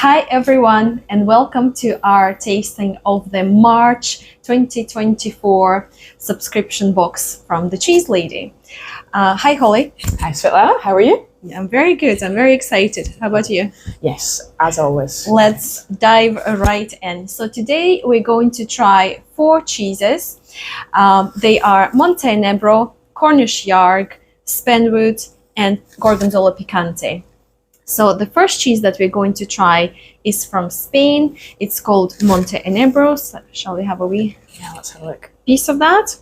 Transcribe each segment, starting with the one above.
Hi everyone, and welcome to our tasting of the March 2024 subscription box from the Cheese Lady. Hi Hollie. Hi Svetlana, how are you? Yeah, I'm very good. I'm very excited. How about you? Yes, as always. Let's dive right in. So today we're going to try 4 cheeses. They are Montenegro, Cornish Yarg, Spenwood, and Gorgonzola Picante. So the first cheese that we're going to try is from Spain. It's called Montenegro. So shall we have a wee Let's have a look. piece of that?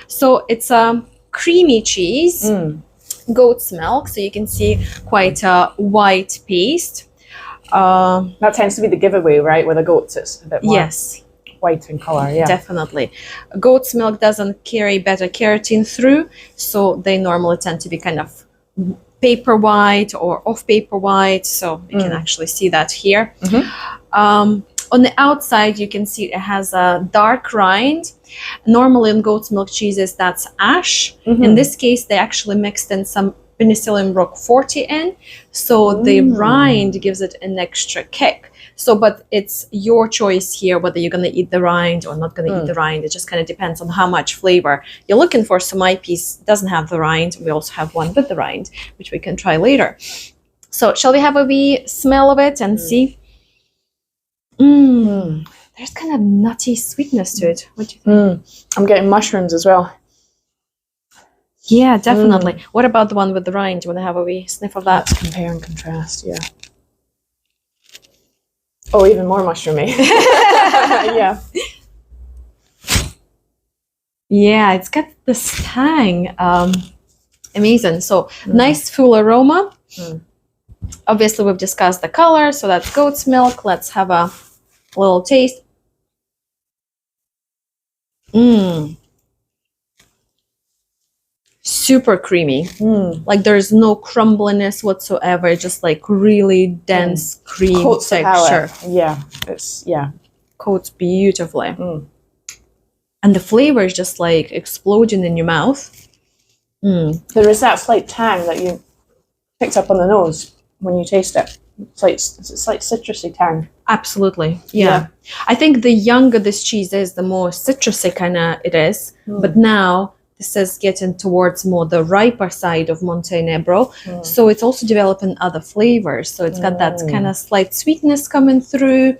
So it's a creamy cheese, goat's milk. So you can see quite a white paste. That tends to be the giveaway, right? With the goats, it's a bit more white in colour, yeah. Definitely. Goat's milk doesn't carry beta carotene through, so they normally tend to be kind of paper white or off paper white, so you can actually see that here. On the outside you can see it has a dark rind. Normally in goat's milk cheeses that's ash. In this case they actually mixed in some Penicillium Roquefort in, so the rind gives it an extra kick. So but it's your choice here whether you're going to eat the rind or not going to eat the rind. It just kind of depends on how much flavor you're looking for. So my piece doesn't have the rind. We also have one with the rind, which we can try later. So shall we have a wee smell of it and see? There's kind of nutty sweetness to it. What do you think? I'm getting mushrooms as well. Yeah, definitely. What about the one with the rind? Do you want to have a wee sniff of that? Let's compare and contrast, yeah. Oh, even more mushroomy. Yeah. Yeah, it's got this tang. Amazing. So nice full aroma. Obviously we've discussed the color, so that's goat's milk. Let's have a little taste. Super creamy. Like there's no crumbliness whatsoever, just like really dense cream Coats the texture. palate. Yeah, Coats beautifully. And the flavor is just like exploding in your mouth. There is that slight tang that you picked up on the nose when you taste it. It's a slight citrusy tang. Absolutely. Yeah. I think the younger this cheese is, the more citrusy kind of it is. But now this is getting towards more the riper side of Montenegro. So it's also developing other flavors. So it's got that kind of slight sweetness coming through,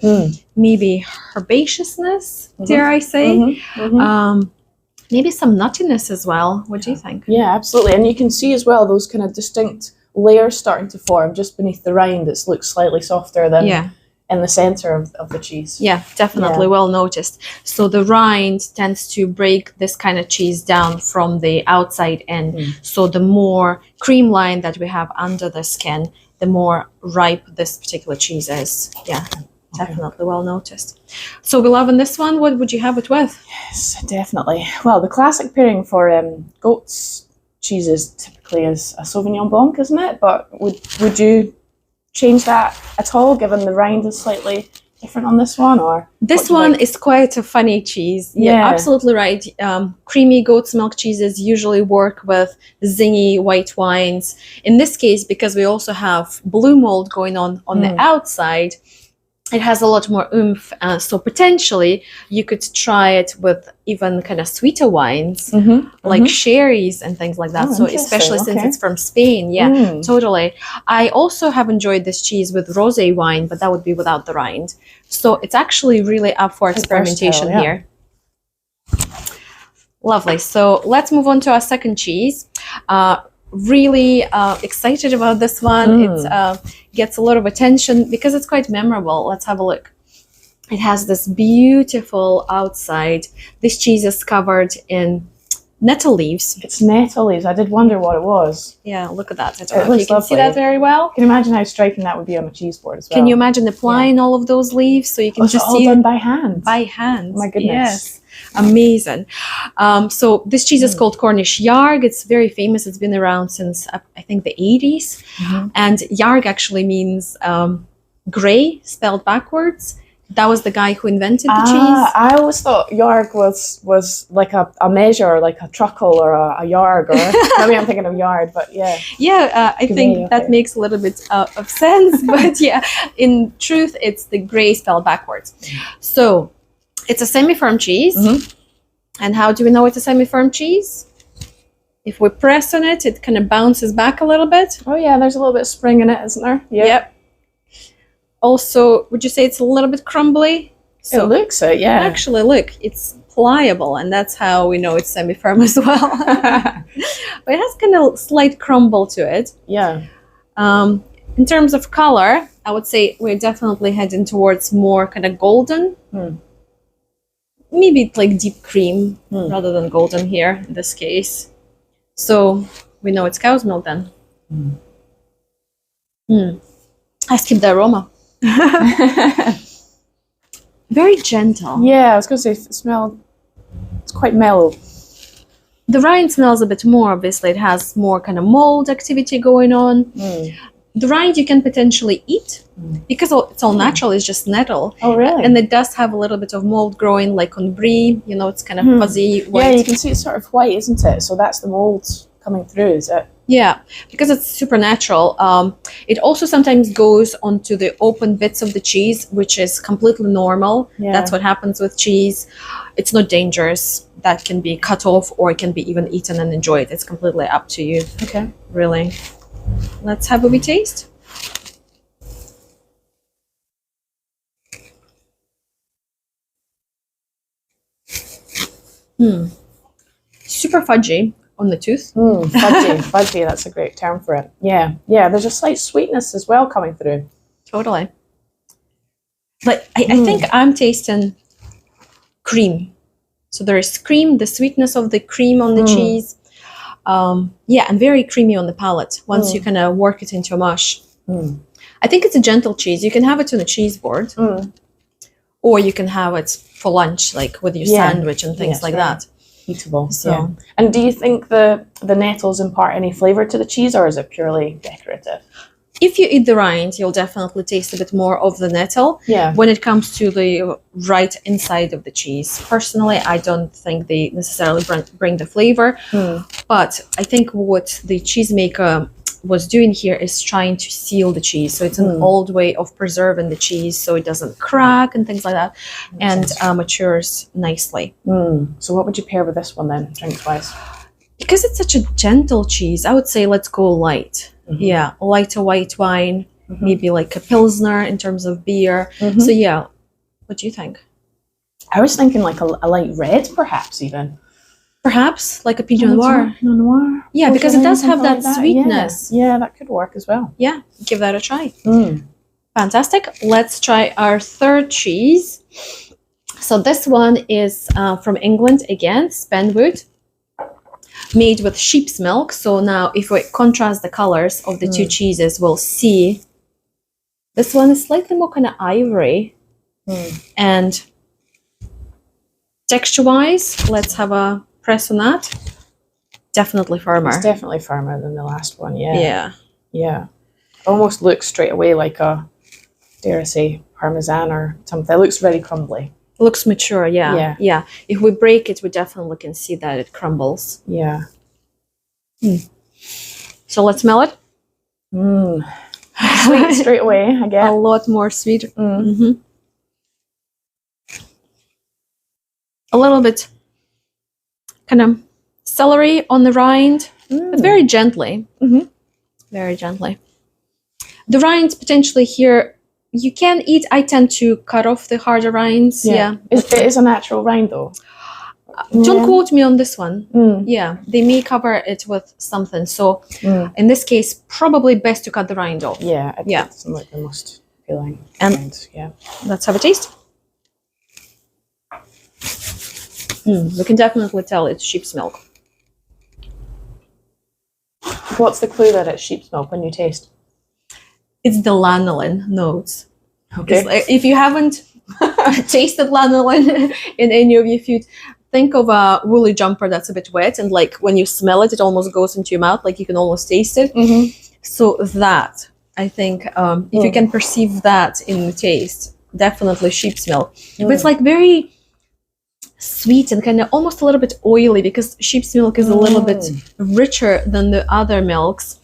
maybe herbaceousness, dare I say. Maybe some nuttiness as well. What do you think? Yeah, absolutely. And you can see as well those kind of distinct layers starting to form just beneath the rind. It looks slightly softer than in the center of the cheese. Yeah, definitely. Well noticed. So the rind tends to break this kind of cheese down from the outside in. So the more cream line that we have under the skin, the more ripe this particular cheese is. Yeah, definitely. Well noticed. So we're loving this one. What would you have it with? Yes, definitely. Well, the classic pairing for goat's cheeses typically is a Sauvignon Blanc, isn't it? But would you change that at all, given the rind is slightly different on this one? Or this one is quite a funny cheese. Yeah, absolutely right. Creamy goat's milk cheeses usually work with zingy white wines. In this case, because we also have blue mold going on the outside, it has a lot more oomph. So potentially you could try it with even kind of sweeter wines, like sherries and things like that. So especially since it's from Spain. Yeah, totally. I also have enjoyed this cheese with rosé wine, but that would be without the rind. So it's actually really up for experimentation here. Lovely. So let's move on to our second cheese. Really excited about this one. It gets a lot of attention because it's quite memorable. Let's have a look. It has this beautiful outside. This cheese is covered in nettle leaves. It's nettle leaves. I did wonder what it was. Yeah, look at that. I don't know if you can see that very well. Can you imagine how striking that would be on a cheese board as well? Can you imagine applying all of those leaves so you can just see all done by hand? By hand. Oh my goodness. Yes. Amazing. So this cheese is called Cornish Yarg. It's very famous. It's been around since I think the 80s. And Yarg actually means gray, spelled backwards. That was the guy who invented the cheese. I always thought yarg was like a measure, like a truckle or a yarg, or maybe I'm thinking of yard, but yeah. Yeah, I think that makes a little bit of sense, but yeah, in truth, it's the gray spelled backwards. So it's a semi-firm cheese. And how do we know it's a semi-firm cheese? If we press on it, it kind of bounces back a little bit. Oh yeah, there's a little bit of spring in it, isn't there? Yep. Also, would you say it's a little bit crumbly? So, it looks it, yeah. Actually, look, it's pliable, and that's how we know it's semi-firm as well. But it has kind of slight crumble to it. Yeah. In terms of color, I would say we're definitely heading towards more kind of golden. Maybe like deep cream rather than golden here in this case. So we know it's cow's milk then. I skipped the aroma. Very gentle. Yeah, I was going to say, it's quite mellow. The rind smells a bit more, obviously. It has more kind of mold activity going on. The rind you can potentially eat because it's all natural, it's just nettle. Oh, really? And it does have a little bit of mold growing, like on brie, you know, it's kind of fuzzy white. Yeah, you can see it's sort of white, isn't it? So that's the mold coming through, is it? Yeah, because it's super natural. It also sometimes goes onto the open bits of the cheese, which is completely normal. Yeah. That's what happens with cheese. It's not dangerous. That can be cut off or it can be even eaten and enjoyed. It's completely up to you. Okay. Really. Let's have a wee taste. Super fudgy on the tooth. Fudgy, that's a great term for it. Yeah, there's a slight sweetness as well coming through. Totally. But I think I'm tasting cream. So there is cream, the sweetness of the cream on the cheese. Yeah, and very creamy on the palate once you kind of work it into a mush. I think it's a gentle cheese. You can have it on a cheese board, or you can have it for lunch, like with your sandwich and things like that. Eatable. So, yeah. And do you think the nettles impart any flavor to the cheese, or is it purely decorative? if you eat the rind, you'll definitely taste a bit more of the nettle. Yeah. When it comes to the right inside of the cheese, personally, I don't think they necessarily bring the flavor. But I think what the cheesemaker was doing here is trying to seal the cheese. So it's an old way of preserving the cheese so it doesn't crack and things like that, and matures nicely. So what would you pair with this one then, drink-wise? Because it's such a gentle cheese, I would say let's go light. Yeah, lighter white wine, maybe like a Pilsner in terms of beer. So yeah, what do you think? I was thinking like a light red, perhaps even. Perhaps like a Pinot Noir. Pinot Noir. Yeah, because it does have that sweetness. Yeah, that could work as well. Yeah, give that a try. Fantastic. Let's try our third cheese. So this one is from England again, Spenwood, made with sheep's milk. So now if we contrast the colors of the two cheeses, we'll see this one is slightly more kind of ivory. And texture-wise, let's have a press on that. Definitely firmer. It's definitely firmer than the last one, yeah. Yeah. Yeah. Almost looks straight away like a, dare I say, Parmesan or something. It looks very crumbly. Looks mature, yeah. Yeah. If we break it, we definitely can see that it crumbles. Yeah. So let's smell it. Sweet straight away, I guess. A lot more sweet. A little bit kind of celery on the rind, but very gently. Very gently. The rinds potentially here, you can eat. I tend to cut off the harder rinds. Yeah. It is a natural rind though. Don't quote me on this one. Yeah, they may cover it with something. So in this case, probably best to cut the rind off. Yeah, it doesn't look the most appealing. And let's have a taste. We can definitely tell it's sheep's milk. What's the clue that it's sheep's milk when you taste? It's the lanolin notes. Okay. Like, if you haven't tasted lanolin in any of your food, think of a woolly jumper that's a bit wet, and like when you smell it, it almost goes into your mouth, like you can almost taste it. So that, I think, if you can perceive that in the taste, definitely sheep's milk. But it's like very sweet and kind of almost a little bit oily, because sheep's milk is a little bit richer than the other milks.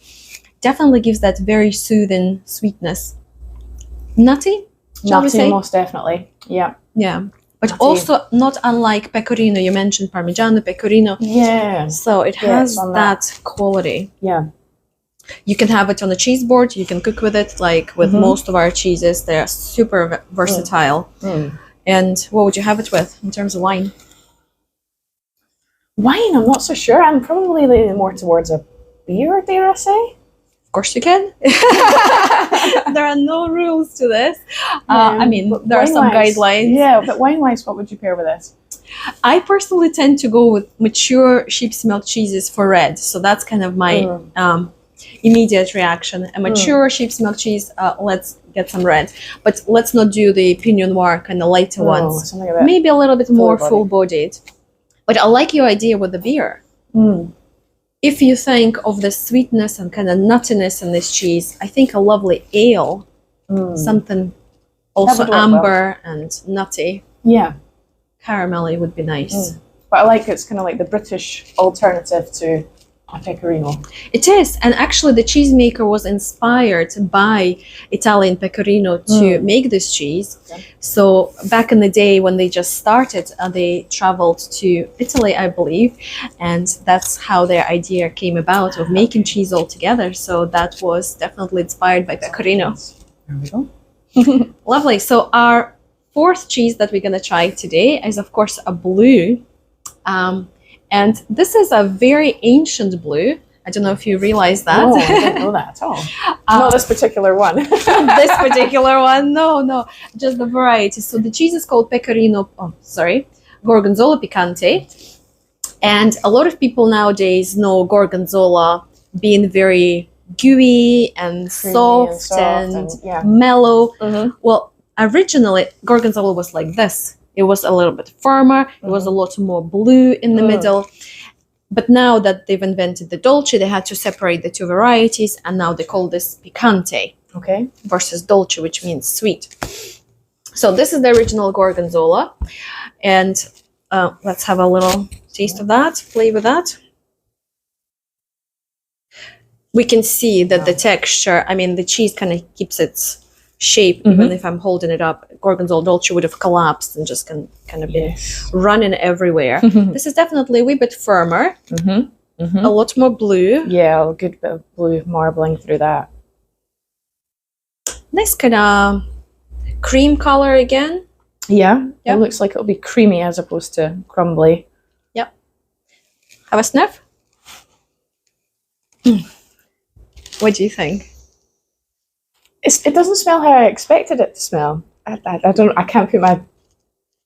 Definitely gives that very soothing sweetness. Nutty, shall we Nutty, say? most definitely. Yeah. Yeah. But Nutty. also not unlike pecorino. You mentioned Parmigiano, pecorino. Yeah. So it Yeah, has it's on that quality. Yeah. You can have it on a cheese board. You can cook with it, like with most of our cheeses. They're super versatile. And what would you have it with in terms of wine? Wine, I'm not so sure. I'm probably leaning more towards a beer, dare I say? Of course you can. There are no rules to this. I mean, but there are some wine-wise- guidelines. Yeah, but wine-wise, what would you pair with this? I personally tend to go with mature sheep's milk cheeses for red. So that's kind of my immediate reaction. A mature sheep's milk cheese, let's get some red. But let's not do the Pinot Noir kind of lighter ones. Something a bit Maybe a little bit more full-bodied. full-bodied. But I like your idea with the beer. If you think of the sweetness and kind of nuttiness in this cheese, I think a lovely ale, something also would work amber and nutty, Yeah. caramelly would be nice. But I like it's kind of like the British alternative to a pecorino. It is, and actually the cheesemaker was inspired by Italian pecorino to make this cheese. Okay. So back in the day when they just started, they traveled to Italy, I believe, and that's how their idea came about of making cheese all together. So that was definitely inspired by pecorino. There we go. Lovely. So our fourth cheese that we're going to try today is, of course, a blue. And this is a very ancient blue. I don't know if you realize that. No, I didn't know that at all. Not this particular one. This particular one, no, just the variety. So the cheese is called Gorgonzola Picante. And a lot of people nowadays know Gorgonzola being very gooey and soft and yeah. mellow. Well, originally, Gorgonzola was like this. It was a little bit firmer. It was a lot more blue in the middle. But now that they've invented the dolce, they had to separate the two varieties, and now they call this picante Okay. versus dolce, which means sweet. So this is the original Gorgonzola, and let's have a little taste of that, play with that. We can see that the texture, I mean, the cheese kind of keeps its shape, even if I'm holding it up. Gorgonzola dolce would have collapsed and just kind of been running everywhere. This is definitely a wee bit firmer, a lot more blue. Yeah, a good bit of blue marbling through that. Nice kind of cream color again. Yeah, Yep. it looks like it'll be creamy as opposed to crumbly. Yep. Have a sniff. What do you think? It doesn't smell how I expected it to smell. I can't put my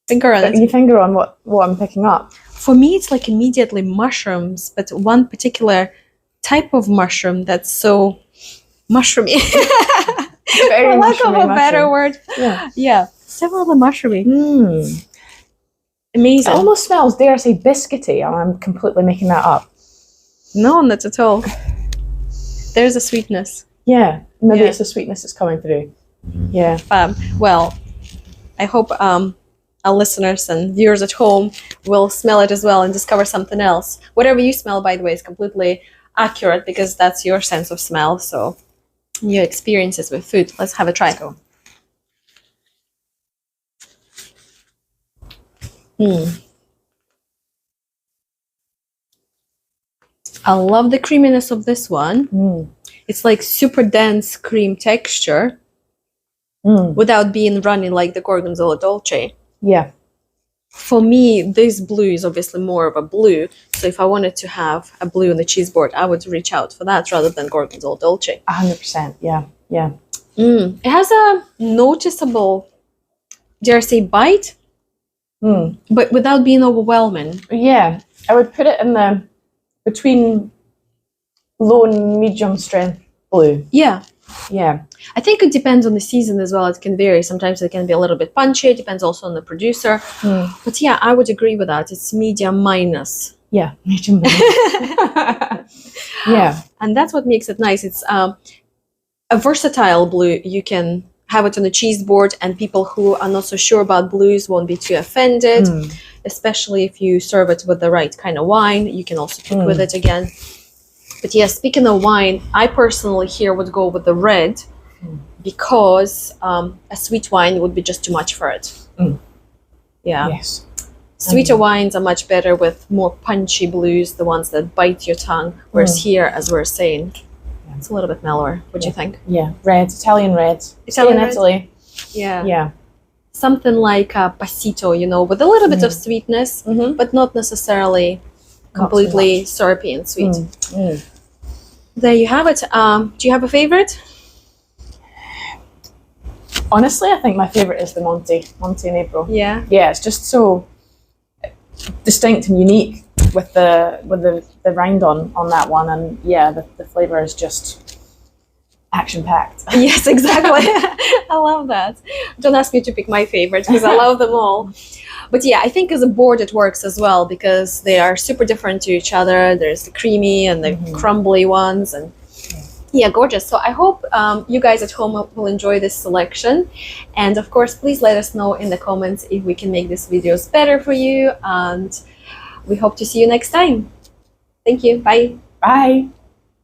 Finger on it. finger on what I'm picking up. For me, it's like immediately mushrooms, but one particular type of mushroom that's so mushroomy. Very For lack of mushroomy a better mushroom. word. Yeah. Yeah, definitely mushroomy. It Amazing. almost smells, dare I say, biscuity, and I'm completely making that up. No, not at all. There's a sweetness. Yeah, maybe Yeah. it's the sweetness that's coming through. Yeah. Well, I hope our listeners and viewers at home will smell it as well and discover something else. Whatever you smell, by the way, is completely accurate because that's your sense of smell. So your experiences with food. Let's have a try. I love the creaminess of this one. It's like super dense cream texture without being runny like the Gorgonzola Dolce. Yeah. For me, this blue is obviously more of a blue. So if I wanted to have a blue on the cheese board, I would reach out for that rather than Gorgonzola Dolce. 100%. Yeah. Yeah. It has a noticeable, dare I say, bite, but without being overwhelming. Yeah. I would put it in the between low and medium strength blue. Yeah. Yeah. I think it depends on the season as well. It can vary. Sometimes it can be a little bit punchy. It depends also on the producer. But yeah, I would agree with that. It's medium minus. Yeah. Medium blue. Yeah. And that's what makes it nice. It's a versatile blue. You can have it on a cheese board, and people who are not so sure about blues won't be too offended, especially if you serve it with the right kind of wine. You can also pick with it again. But yeah, speaking of wine, I personally here would go with the red because a sweet wine would be just too much for it. Yeah. Yes. Sweeter wines are much better with more punchy blues, the ones that bite your tongue. Whereas here, as we're saying, it's a little bit mellower. What do you think? Yeah, red, Italian red. Italian in red? Italy. Yeah. Yeah. Something like a passito, you know, with a little bit of sweetness, but not necessarily completely syrupy and sweet. There you have it. Do you have a favorite? Honestly, I think my favorite is the Monte in April. Yeah. Yeah, it's just so distinct and unique with the rind on that one, and yeah, the flavor is just action packed. Yes, exactly. I love that. Don't ask me to pick my favorite because I love them all. But yeah, I think as a board it works as well because they are super different to each other. There's the creamy and the crumbly ones, and yeah, gorgeous. So I hope you guys at home will enjoy this selection. And of course, please let us know in the comments if we can make these videos better for you. And we hope to see you next time. Thank you. Bye. Bye.